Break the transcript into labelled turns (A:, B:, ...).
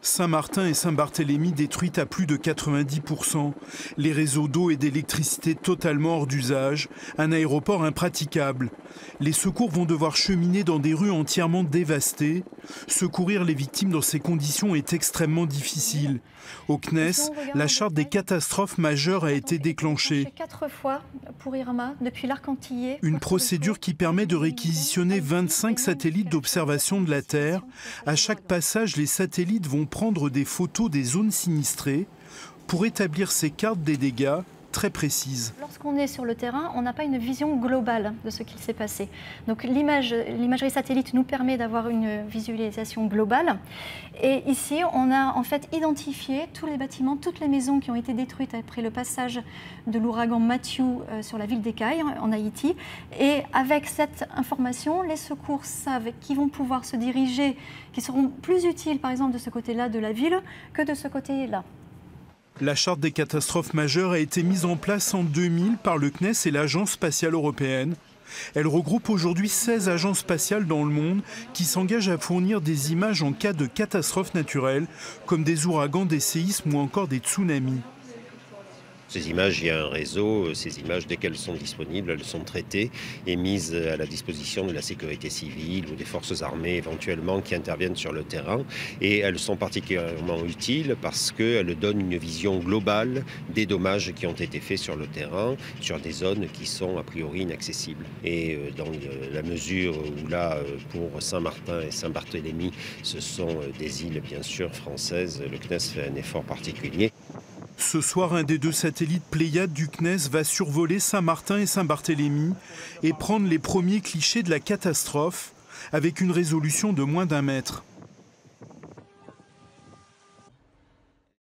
A: Saint-Martin et Saint-Barthélemy détruites à plus de 90%, les réseaux d'eau et d'électricité totalement hors d'usage, un aéroport impraticable. Les secours vont devoir cheminer dans des rues entièrement dévastées. Secourir les victimes dans ces conditions est extrêmement difficile. Au CNES, la charte des catastrophes majeures a été déclenchée.
B: 4 fois pour Irma, depuis l'arc antillais.
A: Une procédure qui permet de réquisitionner 25 satellites d'observation de la Terre. À chaque passage, les satellites vont prendre des photos des zones sinistrées pour établir ces cartes des dégâts très précises.
B: Lorsqu'on est sur le terrain, on n'a pas une vision globale de ce qui s'est passé. Donc l'imagerie satellite nous permet d'avoir une visualisation globale. Et ici, on a en fait identifié tous les bâtiments, toutes les maisons qui ont été détruites après le passage de l'ouragan Matthew sur la ville d'Ecaille, en Haïti. Et avec cette information, les secours savent qu'ils vont pouvoir se diriger, qui seront plus utiles par exemple de ce côté-là de la ville que de ce côté-là.
A: La charte des catastrophes majeures a été mise en place en 2000 par le CNES et l'Agence spatiale européenne. Elle regroupe aujourd'hui 16 agences spatiales dans le monde qui s'engagent à fournir des images en cas de catastrophes naturelles, comme des ouragans, des séismes ou encore des tsunamis.
C: Ces images, il y a un réseau, ces images, dès qu'elles sont disponibles, elles sont traitées et mises à la disposition de la sécurité civile ou des forces armées éventuellement qui interviennent sur le terrain. Et elles sont particulièrement utiles parce qu'elles donnent une vision globale des dommages qui ont été faits sur le terrain, sur des zones qui sont a priori inaccessibles. Et dans la mesure où là, pour Saint-Martin et Saint-Barthélemy, ce sont des îles bien sûr françaises, le CNES fait un effort particulier.
A: Ce soir, un des 2 satellites Pléiades du CNES va survoler Saint-Martin et Saint-Barthélemy et prendre les premiers clichés de la catastrophe avec une résolution de moins d'1 mètre.